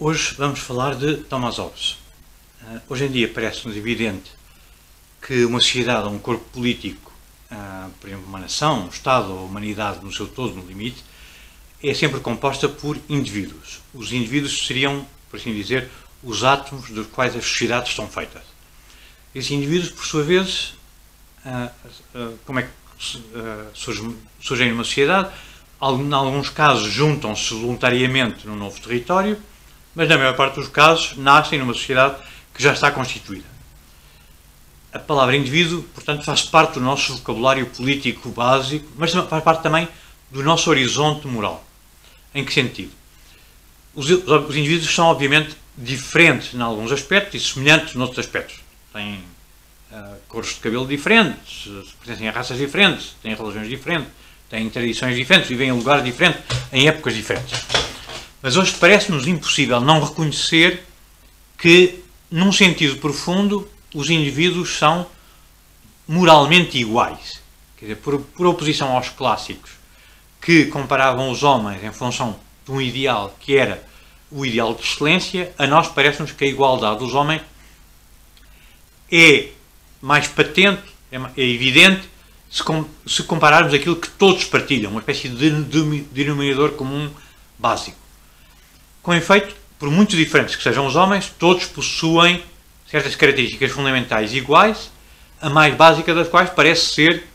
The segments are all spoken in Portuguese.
Hoje vamos falar de Thomas Hobbes. Hoje em dia parece-nos evidente que uma sociedade ou um corpo político, por exemplo, uma nação, um Estado ou a humanidade no seu todo, no limite, é sempre composta por indivíduos. Os indivíduos seriam, por assim dizer, os átomos dos quais as sociedades são feitas. Esses indivíduos, por sua vez, como é que surgem numa sociedade? Em alguns casos juntam-se voluntariamente num novo território, mas na maior parte dos casos nascem numa sociedade que já está constituída. A palavra indivíduo, portanto, faz parte do nosso vocabulário político básico, mas faz parte também do nosso horizonte moral. Em que sentido? Os indivíduos são, obviamente, diferentes em alguns aspectos e semelhantes noutros aspectos. Têm cores de cabelo diferentes, pertencem a raças diferentes, têm religiões diferentes, têm tradições diferentes, vivem em lugares diferentes, em épocas diferentes. Mas hoje parece-nos impossível não reconhecer que, num sentido profundo, os indivíduos são moralmente iguais. Quer dizer, por oposição aos clássicos, que comparavam os homens em função de um ideal que era o ideal de excelência, a nós parece-nos que a igualdade dos homens é mais patente, é evidente, se compararmos aquilo que todos partilham, uma espécie de denominador comum básico. Com efeito, por muito diferentes que sejam os homens, todos possuem certas características fundamentais iguais, a mais básica das quais parece ser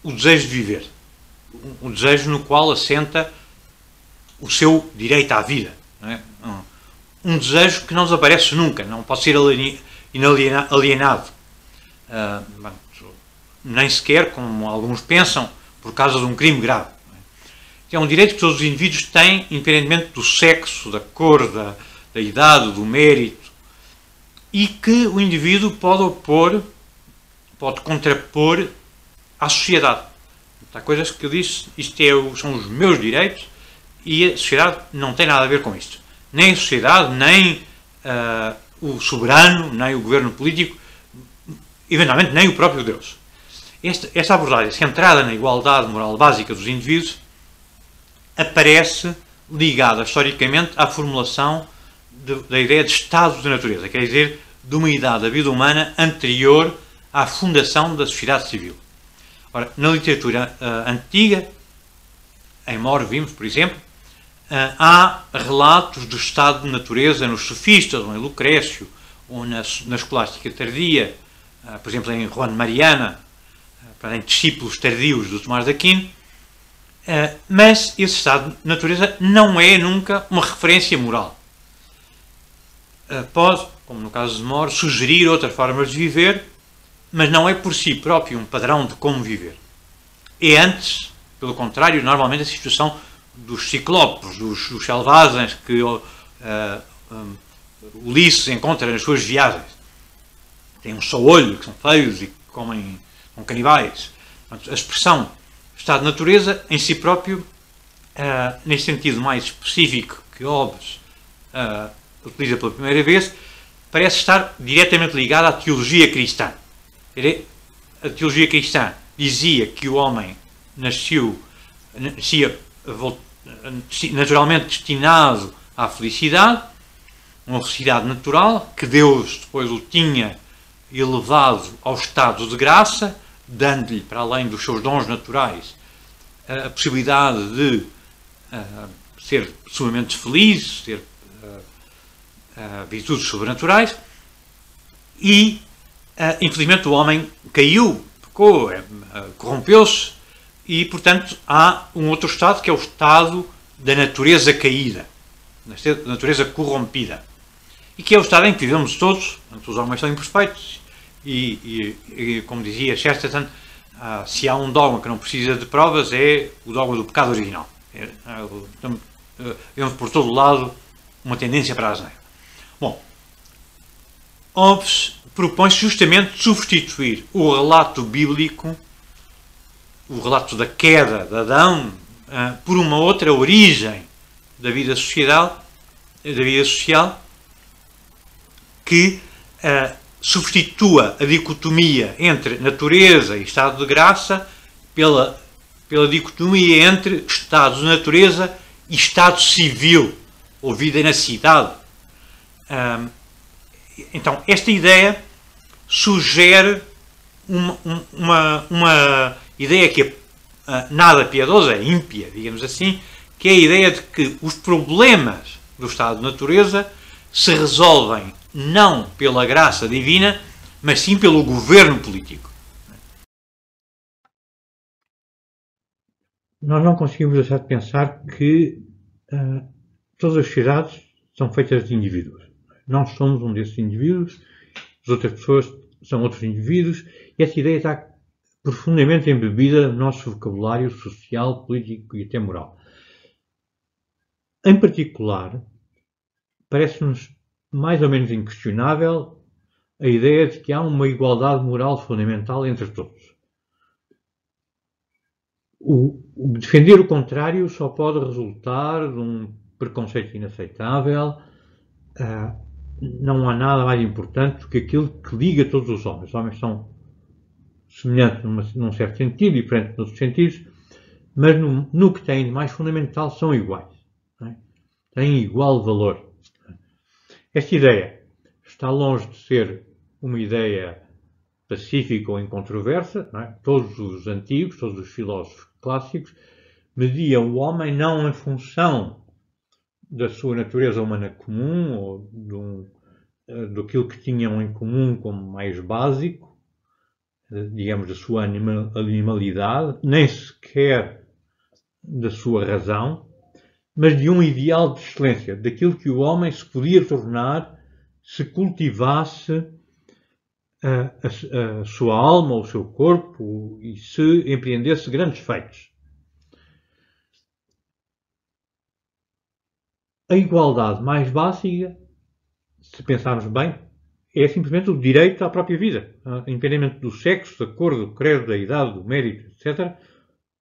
o desejo de viver. Um desejo no qual assenta o seu direito à vida. Não é? Um desejo que não desaparece nunca, não pode ser alienado. Nem sequer, como alguns pensam, por causa de um crime grave. É um direito que todos os indivíduos têm, independentemente do sexo, da cor, da idade, do mérito, e que o indivíduo pode contrapor à sociedade. Há coisas que eu disse, são os meus direitos, e a sociedade não tem nada a ver com isto. Nem a sociedade, nem o soberano, nem o governo político, eventualmente nem o próprio Deus. Esta abordagem centrada na igualdade moral básica dos indivíduos aparece ligada historicamente à formulação da ideia de estado de natureza, quer dizer, de uma idade da vida humana anterior à fundação da sociedade civil. Ora, na literatura antiga, em More vimos, por exemplo, há relatos do estado de natureza nos sofistas, ou em Lucrécio, ou na escolástica tardia, por exemplo, em Juan Mariana, em discípulos tardios do Tomás de Aquino, mas esse estado de natureza não é nunca uma referência moral. Pode, como no caso de More, sugerir outras formas de viver, mas não é por si próprio um padrão de como viver. É antes, pelo contrário, normalmente a situação dos ciclopes, dos selvagens que Ulisses encontra nas suas viagens. Têm um só olho, que são feios e que são canibais. Portanto, a expressão estado de natureza, em si próprio, nesse sentido mais específico que Hobbes utiliza pela primeira vez, parece estar diretamente ligada à teologia cristã. A teologia cristã dizia que o homem nascia naturalmente destinado à felicidade, uma felicidade natural, que Deus depois o tinha elevado ao estado de graça, dando-lhe, para além dos seus dons naturais, a possibilidade de ser sumamente feliz, ter virtudes sobrenaturais, e, infelizmente, o homem caiu, pecou, corrompeu-se, e, portanto, há um outro estado, que é o estado da natureza caída, da natureza corrompida, e que é o estado em que vivemos todos. Os homens são imperfeitos, e como dizia Chesterton, se há um dogma que não precisa de provas, é o dogma do pecado original. Vemos por todo lado uma tendência para a asneira. Bom, Hobbes propõe-se justamente substituir o relato bíblico, o relato da queda de Adão, por uma outra origem da vida social, que substitua a dicotomia entre natureza e estado de graça pela dicotomia entre estado de natureza e estado civil ou vida na cidade. Então, esta ideia sugere uma ideia que é nada piedosa, é ímpia, digamos assim, que é a ideia de que os problemas do estado de natureza se resolvem não pela graça divina, mas sim pelo governo político. Nós não conseguimos deixar de pensar que todas as sociedades são feitas de indivíduos. Nós somos um desses indivíduos, as outras pessoas são outros indivíduos, e essa ideia está profundamente embebida no nosso vocabulário social, político e até moral. Em particular, parece-nos mais ou menos inquestionável a ideia de que há uma igualdade moral fundamental entre todos. O defender o contrário só pode resultar de um preconceito inaceitável. Não há nada mais importante do que aquilo que liga todos os homens. Os homens são semelhantes num certo sentido, diferentes noutros sentidos, mas no que têm de mais fundamental são iguais. Não é? Têm igual valor. Esta ideia está longe de ser uma ideia pacífica ou incontroversa. Não é? Todos os antigos, todos os filósofos clássicos mediam o homem não em função da sua natureza humana comum ou daquilo que tinham em comum como mais básico, digamos, da sua animalidade, nem sequer da sua razão, mas de um ideal de excelência, daquilo que o homem se podia tornar se cultivasse a sua alma, o seu corpo e se empreendesse grandes feitos. A igualdade mais básica, se pensarmos bem, é simplesmente o direito à própria vida, independentemente do sexo, da cor, do credo, da idade, do mérito, etc.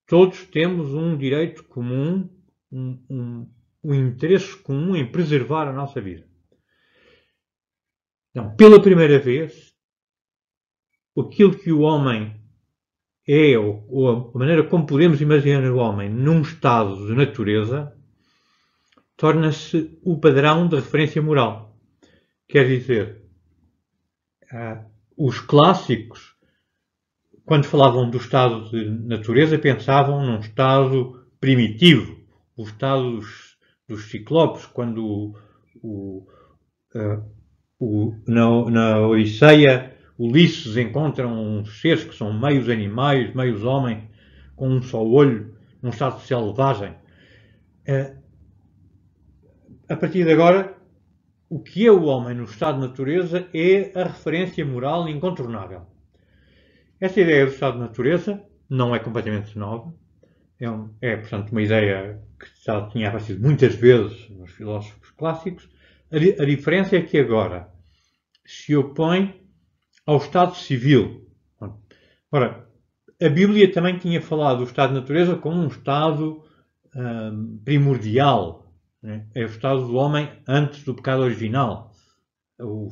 Todos temos um direito comum, um interesse comum em preservar a nossa vida. Então, pela primeira vez, aquilo que o homem é, ou a maneira como podemos imaginar o homem num estado de natureza, torna-se o padrão de referência moral. Quer dizer, os clássicos, quando falavam do estado de natureza, pensavam num estado primitivo, o estado dos ciclopes, quando na Odisseia Ulisses encontra uns seres que são meios animais, meios homens, com um só olho, num estado selvagem. A partir de agora, o que é o homem no estado de natureza é a referência moral incontornável. Esta ideia do estado de natureza não é completamente nova. Portanto, uma ideia que já tinha aparecido muitas vezes nos filósofos clássicos. A diferença é que agora se opõe ao estado civil. Ora, a Bíblia também tinha falado do estado de natureza como um estado primordial. Né? É o estado do homem antes do pecado original. O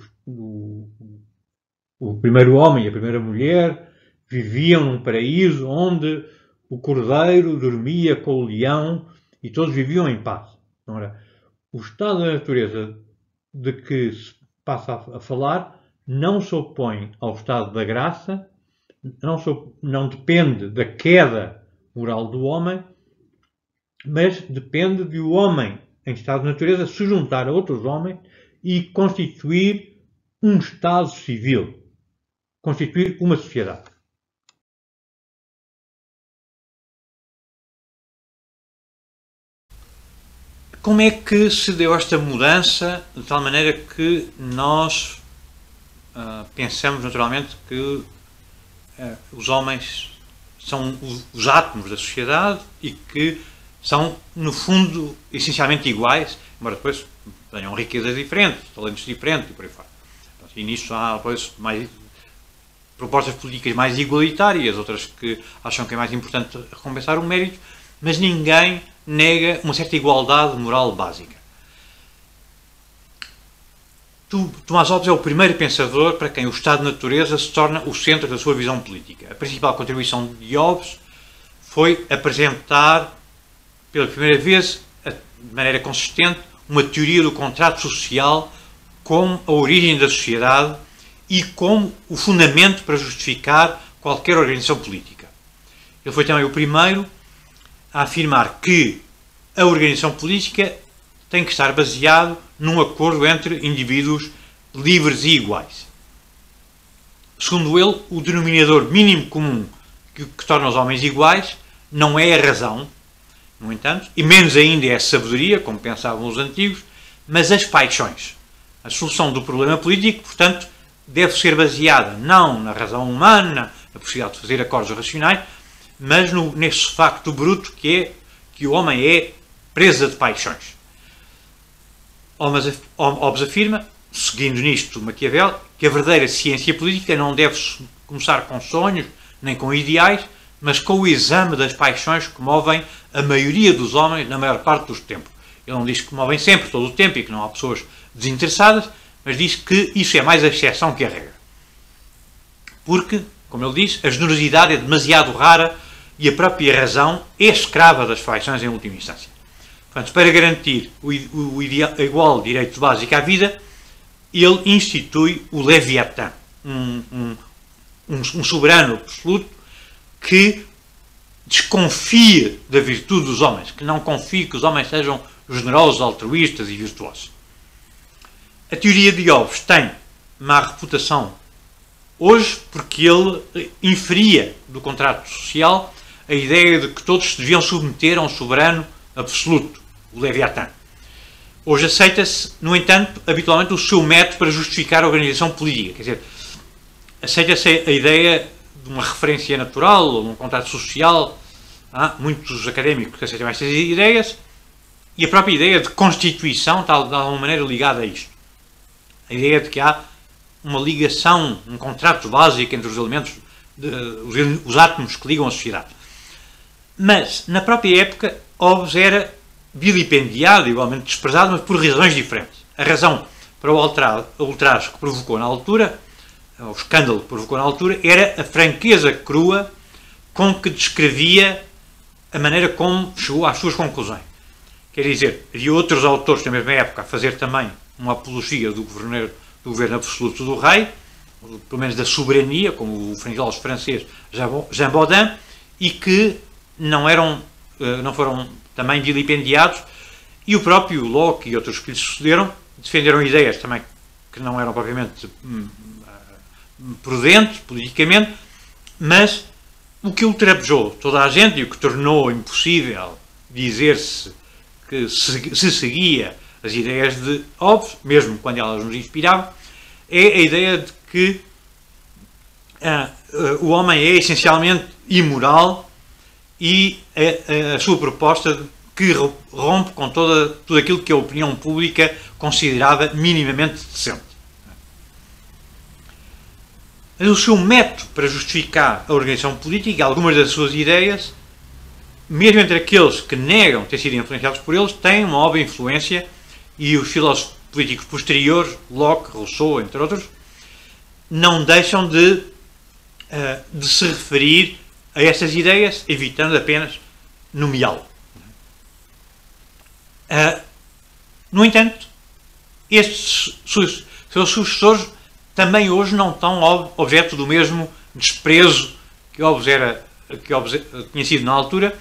primeiro homem e a primeira mulher viviam num paraíso onde o cordeiro dormia com o leão e todos viviam em paz. Ora, o estado da natureza de que se passa a falar não se opõe ao estado da graça, não depende da queda moral do homem, mas depende de o homem em estado de natureza se juntar a outros homens e constituir um estado civil, constituir uma sociedade. Como é que se deu esta mudança de tal maneira que nós pensamos naturalmente que os homens são os átomos da sociedade e que são, no fundo, essencialmente iguais, embora depois tenham riquezas diferentes, talentos diferentes e por aí fora. E nisso há depois mais propostas políticas mais igualitárias, outras que acham que é mais importante recompensar o mérito, mas ninguém nega uma certa igualdade moral básica. Tomás Hobbes é o primeiro pensador para quem o estado de natureza se torna o centro da sua visão política. A principal contribuição de Hobbes foi apresentar, pela primeira vez, de maneira consistente, uma teoria do contrato social como a origem da sociedade e como o fundamento para justificar qualquer organização política. Ele foi também o primeiro a afirmar que a organização política tem que estar baseado num acordo entre indivíduos livres e iguais. Segundo ele, o denominador mínimo comum que torna os homens iguais não é a razão, no entanto, e menos ainda é a sabedoria, como pensavam os antigos, mas as paixões. A solução do problema político, portanto, deve ser baseada não na razão humana, na possibilidade de fazer acordos racionais, mas nesse facto bruto que o homem é presa de paixões. Hobbes afirma, seguindo nisto Maquiavel, que a verdadeira ciência política não deve começar com sonhos, nem com ideais, mas com o exame das paixões que movem a maioria dos homens na maior parte dos tempos. Ele não diz que movem sempre, todo o tempo, e que não há pessoas desinteressadas, mas diz que isso é mais a exceção que a regra. Porque, como ele diz, a generosidade é demasiado rara e a própria razão é escrava das paixões em última instância. Portanto, para garantir o igual direito básico à vida, ele institui o Leviatã, um soberano absoluto que desconfia da virtude dos homens, que não confia que os homens sejam generosos, altruístas e virtuosos. A teoria de Hobbes tem má reputação hoje porque ele inferia do contrato social a ideia de que todos se deviam submeter a um soberano absoluto, o Leviatã. Hoje aceita-se, no entanto, habitualmente o seu método para justificar a organização política. Quer dizer, aceita-se a ideia de uma referência natural ou de um contrato social. Há muitos académicos que aceitam estas ideias e a própria ideia de constituição está de alguma maneira ligada a isto. A ideia de que há uma ligação, um contrato básico entre os elementos, os átomos que ligam a sociedade. Mas, na própria época, Hobbes era vilipendiado, igualmente desprezado, mas por razões diferentes. A razão para o ultraje que provocou na altura, o escândalo que provocou na altura, era a franqueza crua com que descrevia a maneira como chegou às suas conclusões. Quer dizer, havia outros autores da mesma época a fazer também uma apologia do governo absoluto do rei, pelo menos da soberania, como o filósofo francês Jean Bodin, e que não foram também vilipendiados, e o próprio Locke e outros que lhe sucederam defenderam ideias também que não eram propriamente prudentes politicamente, mas o que ultrapejou toda a gente e o que tornou impossível dizer-se que se seguia as ideias de Hobbes, mesmo quando elas nos inspiravam, é a ideia de que o homem é essencialmente imoral e a sua proposta que rompe com tudo aquilo que a opinião pública considerava minimamente decente. Mas o seu método para justificar a organização política, algumas das suas ideias, mesmo entre aqueles que negam ter sido influenciados por eles, têm uma óbvia influência, e os filósofos políticos posteriores, Locke, Rousseau, entre outros, não deixam de se referir a essas ideias, evitando apenas nomeá-lo. No entanto, estes seus sucessores também hoje não estão objeto do mesmo desprezo que Hobbes tinha sido na altura,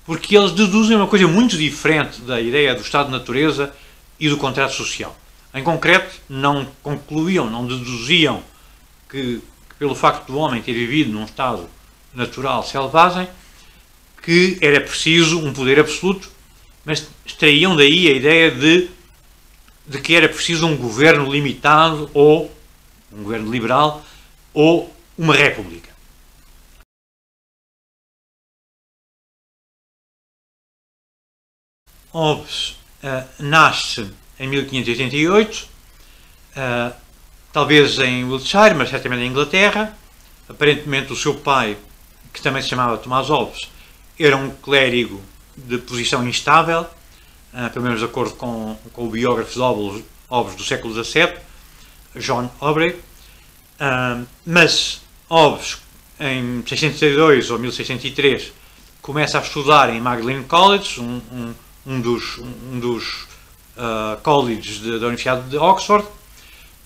porque eles deduzem uma coisa muito diferente da ideia do estado de natureza e do contrato social. Em concreto, não concluíam, não deduziam que pelo facto do homem ter vivido num estado natural selvagem, que era preciso um poder absoluto, mas extraíam daí a ideia de que era preciso um governo limitado, ou um governo liberal, ou uma república. Hobbes nasce em 1588, talvez em Wiltshire, mas certamente em Inglaterra. Aparentemente o seu pai, que também se chamava Tomás Hobbes, era um clérigo de posição instável, pelo menos de acordo com o biógrafo de Hobbes do século XVII, John Aubrey. Mas Hobbes, em 1602 ou 1603, começa a estudar em Magdalen College, um dos College da Universidade de Oxford,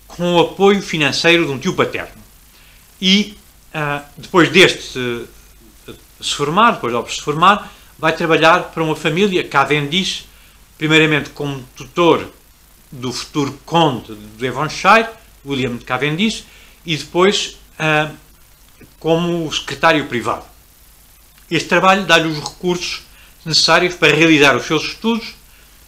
com o apoio financeiro de um tio paterno. E depois deste se formar, depois de Hobbes se formar, vai trabalhar para uma família Cavendish, primeiramente como tutor do futuro conde de Devonshire, William de Cavendish, e depois como secretário privado. Este trabalho dá-lhe os recursos necessários para realizar os seus estudos,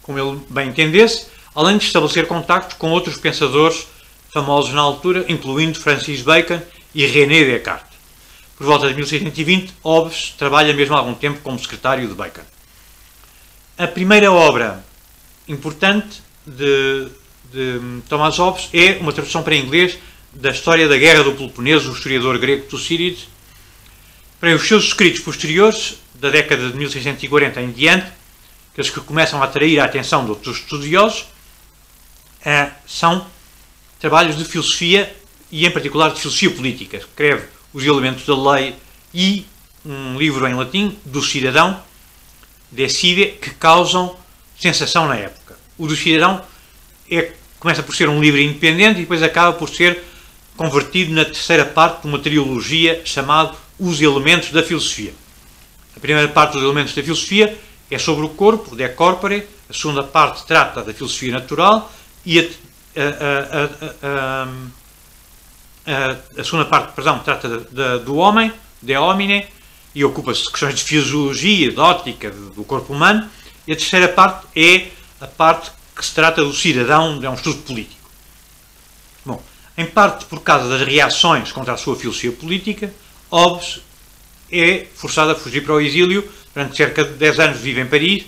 como ele bem entendesse, além de estabelecer contactos com outros pensadores famosos na altura, incluindo Francis Bacon e René Descartes. Por volta de 1620, Hobbes trabalha mesmo há algum tempo como secretário de Bacon. A primeira obra importante de Thomas Hobbes é uma tradução para inglês da história da Guerra do Peloponeso do historiador grego Tucídides. Para os seus escritos posteriores, da década de 1640 em diante, aqueles que começam a atrair a atenção de outros estudiosos, são trabalhos de filosofia e, em particular, de filosofia política. Escreve Os Elementos da Lei e um livro em latim, do Cidadão, De Cide, que causam sensação na época. O do Cidadão começa por ser um livro independente e depois acaba por ser convertido na terceira parte de uma trilogia chamada Os Elementos da Filosofia. A primeira parte dos Elementos da Filosofia é sobre o corpo, de corpore. A segunda parte trata da filosofia natural e a segunda parte, trata do homem, de homine, e ocupa-se de questões de fisiologia, de ótica, do corpo humano. E a terceira parte é a parte que se trata do cidadão, é um estudo político. Bom, em parte por causa das reações contra a sua filosofia política, Hobbes é forçado a fugir para o exílio. Durante cerca de 10 anos vive em Paris,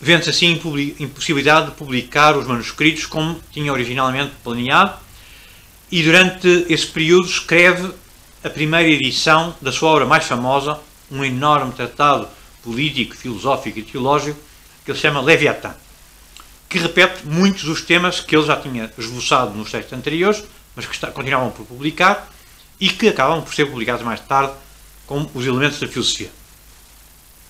vendo-se assim impossibilidade de publicar os manuscritos como tinha originalmente planeado, e durante esse período escreve a primeira edição da sua obra mais famosa, um enorme tratado político, filosófico e teológico, que ele chama Leviatã, que repete muitos dos temas que ele já tinha esboçado nos textos anteriores, mas que continuavam por publicar e que acabam por ser publicados mais tarde como Os Elementos da Filosofia.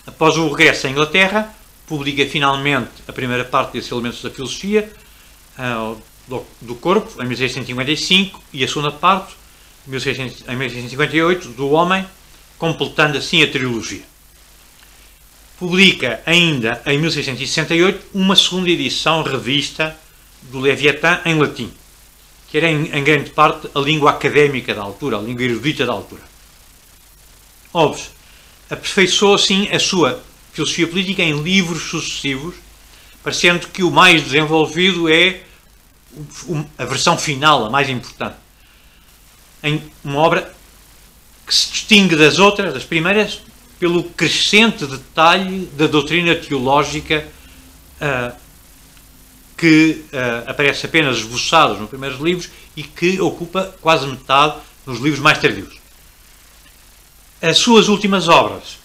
Após o regresso à Inglaterra, publica finalmente a primeira parte desses Elementos da Filosofia, do corpo, em 1655, e a segunda parte, em 1658, do homem, completando assim a trilogia. Publica ainda, em 1668, uma segunda edição revista do Leviatã em latim, que era em grande parte a língua académica da altura, a língua erudita da altura. Hobbes aperfeiçoou assim a sua filosofia política em livros sucessivos, parecendo que o mais desenvolvido é a versão final, a mais importante. Em uma obra que se distingue das outras, das primeiras, pelo crescente detalhe da doutrina teológica que aparece apenas esboçados nos primeiros livros e que ocupa quase metade nos livros mais tardios. As suas últimas obras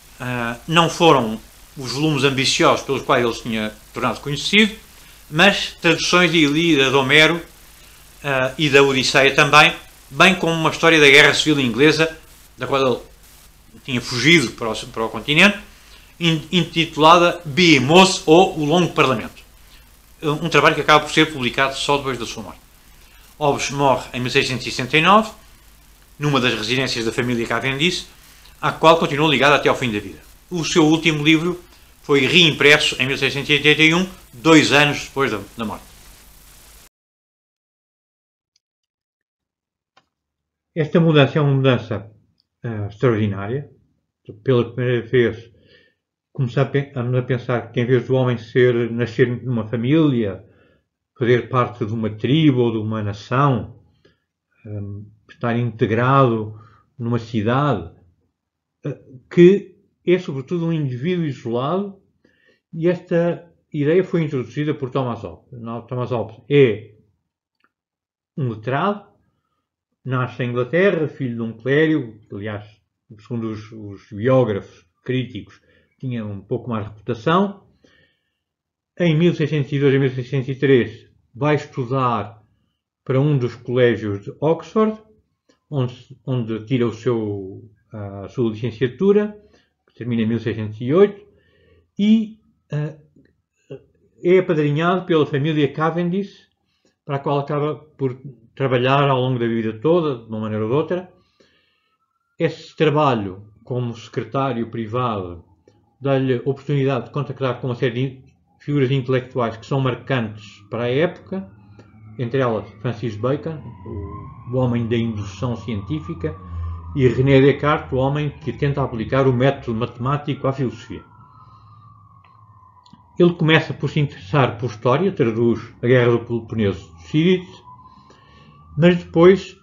não foram os volumes ambiciosos pelos quais ele se tinha tornado conhecido, mas traduções de Ilíada, de Homero e da Odisseia também, bem como uma história da Guerra Civil Inglesa, da qual ele tinha fugido para o continente, intitulada Behemoth, ou O Longo Parlamento. Um trabalho que acaba por ser publicado só depois da sua morte. Hobbes morre em 1669, numa das residências da família Cavendish, à qual continuou ligado até ao fim da vida. O seu último livro foi reimpresso em 1681, 2 anos depois da morte. Esta mudança é uma mudança extraordinária. Pela primeira vez começamos a pensar que, em vez do homem nascer numa família, fazer parte de uma tribo ou de uma nação, estar integrado numa cidade, que é sobretudo um indivíduo isolado, e esta ideia foi introduzida por Thomas Hobbes. Thomas Hobbes é um letrado, nasce em Inglaterra, filho de um clérigo, que, aliás, segundo os biógrafos críticos, tinha um pouco mais reputação. Em 1602 e 1603 vai estudar para um dos colégios de Oxford, onde tira a sua licenciatura, que termina em 1608, e é apadrinhado pela família Cavendish, para a qual acaba por trabalhar ao longo da vida toda, de uma maneira ou de outra. Esse trabalho como secretário privado dá-lhe oportunidade de contactar com uma série de figuras intelectuais que são marcantes para a época, entre elas Francis Bacon, o homem da indução científica, e René Descartes, o homem que tenta aplicar o método matemático à filosofia. Ele começa por se interessar por história, traduz a Guerra do Peloponeso de Thucídides, mas depois,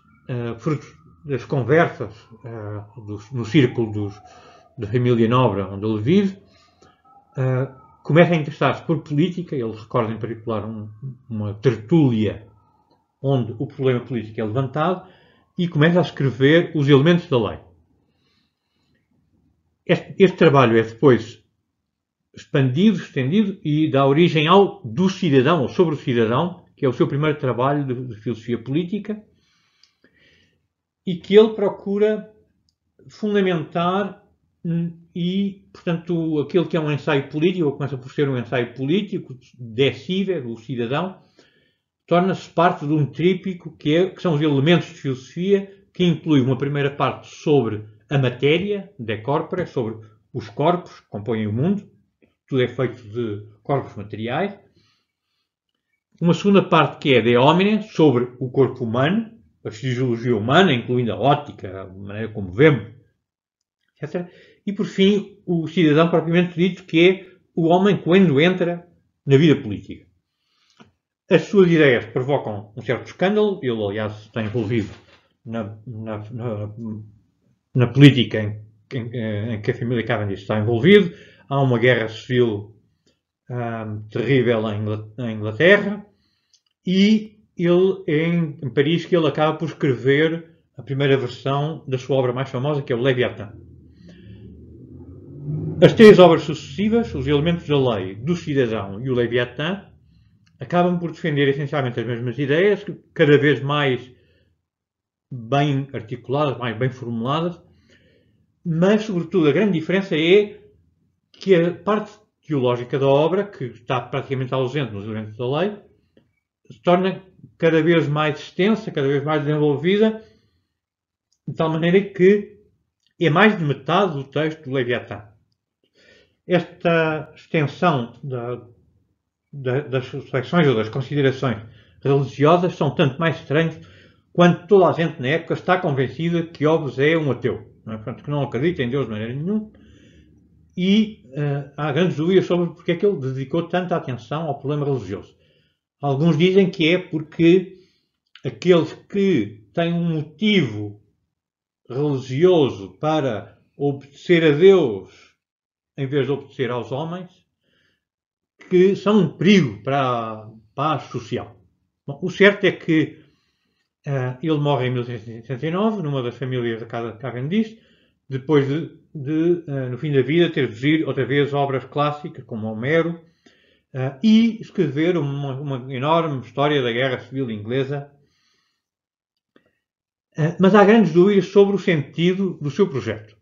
fruto das conversas no círculo da família nobre onde ele vive, começa a interessar-se por política. Ele recorda em particular uma tertúlia onde o problema político é levantado e começa a escrever os elementos da lei. Este trabalho é depois expandido, estendido e dá origem ao Do Cidadão, ou Sobre o Cidadão, que é o seu primeiro trabalho de filosofia política, e que ele procura fundamentar e, portanto, aquele que é um ensaio político, começa por ser um ensaio político, de Civer, o cidadão, torna-se parte de um tríptico que são os elementos de filosofia, que inclui uma primeira parte sobre a matéria, de corpore, sobre os corpos que compõem o mundo, tudo é feito de corpos materiais. Uma segunda parte que é de homine, sobre o corpo humano, a fisiologia humana, incluindo a óptica, a maneira como vemos, etc. E, por fim, o cidadão propriamente dito, que é o homem quando entra na vida política. As suas ideias provocam um certo escândalo. Ele, aliás, está envolvido na política em que a família Cavendish está envolvida. Há uma guerra civil terrível em Inglaterra e ele é em Paris que ele acaba por escrever a primeira versão da sua obra mais famosa, que é o Leviatã. As três obras sucessivas, os elementos da lei, do cidadão e o Leviatã, acabam por defender essencialmente as mesmas ideias, cada vez mais bem articuladas, mais bem formuladas, mas, sobretudo, a grande diferença é que a parte teológica da obra, que está praticamente ausente nos elementos da lei, se torna cada vez mais extensa, cada vez mais desenvolvida, de tal maneira que é mais de metade do texto do Leviatã. Esta extensão das reflexões ou das considerações religiosas são tanto mais estranhas quanto toda a gente na época está convencida que Hobbes é um ateu, não é? Portanto, que não acredita em Deus de maneira nenhuma, e há grandes dúvidas sobre porque é que ele dedicou tanta atenção ao problema religioso. Alguns dizem que é porque aqueles que têm um motivo religioso para obedecer a Deus em vez de obedecer aos homens, que são um perigo para a paz social. Bom, o certo é que ele morre em 1669, numa das famílias da casa de Cavendish, depois de no fim da vida, traduzir outra vez obras clássicas, como Homero, e escrever uma enorme história da Guerra Civil Inglesa. Mas há grandes dúvidas sobre o sentido do seu projeto.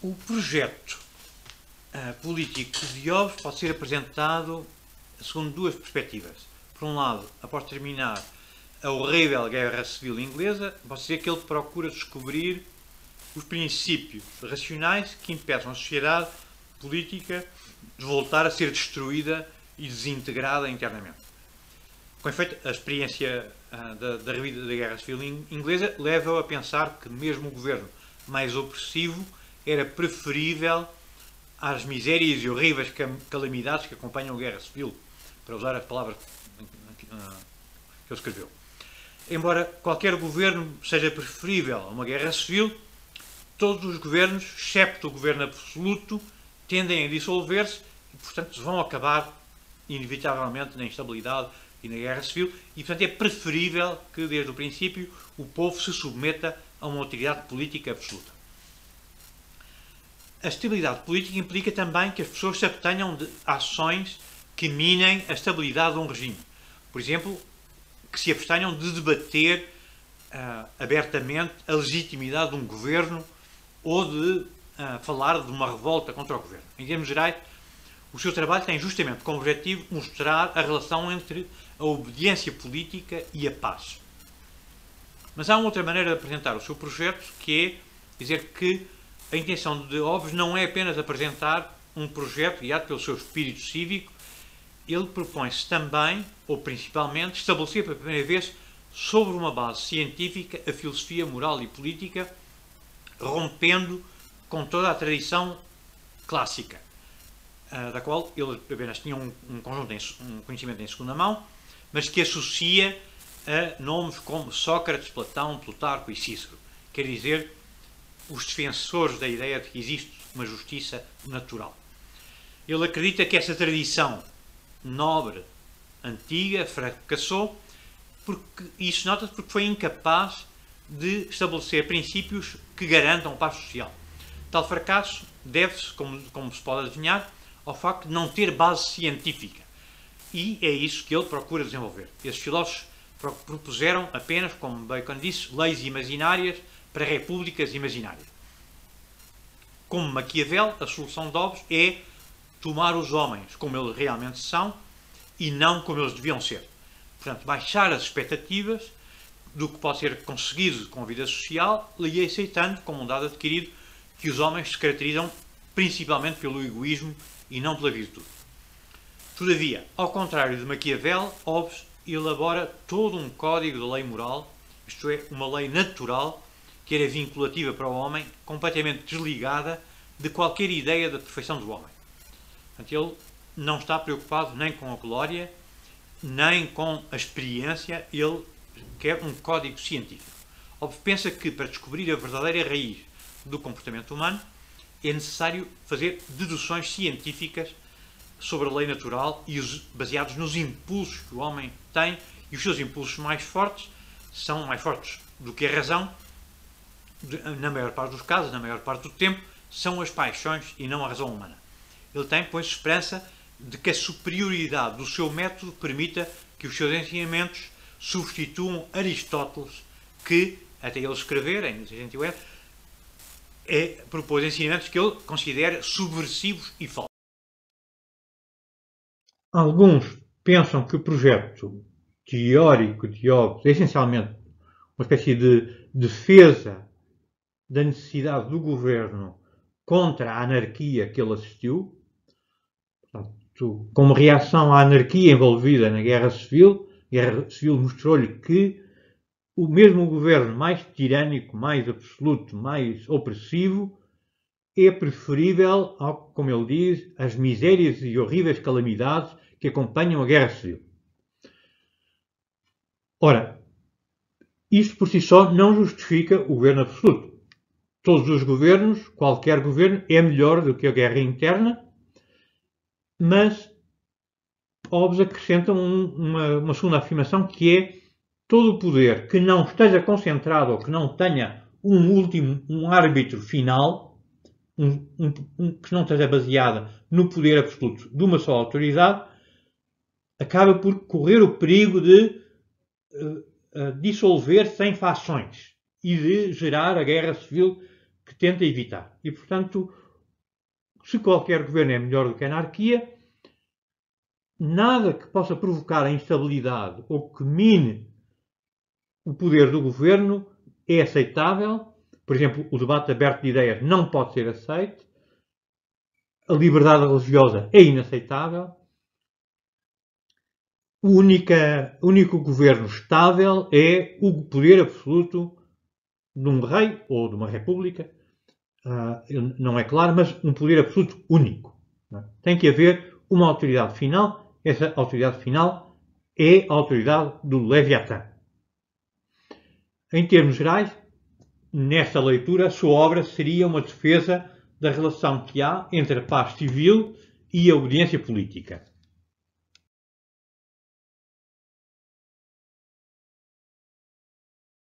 O projeto político de Hobbes pode ser apresentado segundo duas perspectivas. Por um lado, após terminar a horrível Guerra Civil Inglesa, pode ser que ele procura descobrir os princípios racionais que impeçam a sociedade política de voltar a ser destruída e desintegrada internamente. Com efeito, a experiência da Guerra Civil Inglesa leva-o a pensar que mesmo o governo mais opressivo era preferível às misérias e horríveis calamidades que acompanham a Guerra Civil, para usar as palavras que ele escreveu. Embora qualquer governo seja preferível a uma guerra civil, todos os governos, excepto o governo absoluto, tendem a dissolver-se e, portanto, vão acabar inevitavelmente na instabilidade e na guerra civil, e, portanto, é preferível que, desde o princípio, o povo se submeta a uma autoridade política absoluta. A estabilidade política implica também que as pessoas se abstenham de ações que minem a estabilidade de um regime. Por exemplo, que se abstenham de debater abertamente a legitimidade de um governo ou de falar de uma revolta contra o governo. Em termos gerais, o seu trabalho tem justamente como objetivo mostrar a relação entre a obediência política e a paz. Mas há uma outra maneira de apresentar o seu projeto, que é dizer que a intenção de Hobbes não é apenas apresentar um projeto guiado pelo seu espírito cívico, ele propõe-se também, ou principalmente, estabelecer pela primeira vez, sobre uma base científica, a filosofia moral e política, rompendo com toda a tradição clássica, da qual ele apenas tinha um conhecimento em segunda mão, mas que associa a nomes como Sócrates, Platão, Plutarco e Cícero. Quer dizer, os defensores da ideia de que existe uma justiça natural. Ele acredita que essa tradição nobre, antiga, fracassou, porque isso nota-se porque foi incapaz de estabelecer princípios que garantam paz social. Tal fracasso deve-se, como se pode adivinhar, ao facto de não ter base científica. E é isso que ele procura desenvolver. Esses filósofos propuseram apenas, como Bacon disse, leis imaginárias para repúblicas imaginárias. Como Maquiavel, a solução de Hobbes é tomar os homens como eles realmente são e não como eles deviam ser. Portanto, baixar as expectativas do que pode ser conseguido com a vida social e aceitando como um dado adquirido que os homens se caracterizam principalmente pelo egoísmo e não pela virtude. Todavia, ao contrário de Maquiavel, Hobbes elabora todo um código da lei moral, isto é, uma lei natural que era vinculativa para o homem, completamente desligada de qualquer ideia da perfeição do homem. Portanto, ele não está preocupado nem com a glória, nem com a experiência, ele quer um código científico. Hobbes pensa que para descobrir a verdadeira raiz do comportamento humano é necessário fazer deduções científicas sobre a lei natural e baseados nos impulsos que o homem tem, e os seus impulsos mais fortes são mais fortes do que a razão, na maior parte dos casos, na maior parte do tempo, são as paixões e não a razão humana. Ele tem, pois, esperança de que a superioridade do seu método permita que os seus ensinamentos substituam Aristóteles, que, até ele escrever, em 1608, propôs ensinamentos que ele considera subversivos e falsos. Alguns pensam que o projeto teórico de Hobbes é essencialmente uma espécie de defesa da necessidade do governo contra a anarquia que ele assistiu. Portanto, como reação à anarquia envolvida na Guerra Civil, a Guerra Civil mostrou-lhe que o mesmo governo mais tirânico, mais absoluto, mais opressivo, é preferível, como ele diz, às misérias e horríveis calamidades que acompanham a Guerra Civil. Ora, isto por si só não justifica o governo absoluto. Todos os governos, qualquer governo, é melhor do que a guerra interna, mas Hobbes acrescenta uma segunda afirmação, que é todo o poder que não esteja concentrado ou que não tenha um árbitro final, que não esteja baseada no poder absoluto de uma só autoridade, acaba por correr o perigo de dissolver-se em fações e de gerar a guerra civil que tenta evitar. E, portanto, se qualquer governo é melhor do que a anarquia, nada que possa provocar a instabilidade ou que mine o poder do governo é aceitável. Por exemplo, o debate aberto de ideias não pode ser aceito. A liberdade religiosa é inaceitável. O único governo estável é o poder absoluto de um rei ou de uma república. Não é claro, mas um poder absoluto único. Tem que haver uma autoridade final. Essa autoridade final é a autoridade do Leviatã. Em termos gerais, nesta leitura, a sua obra seria uma defesa da relação que há entre a paz civil e a obediência política.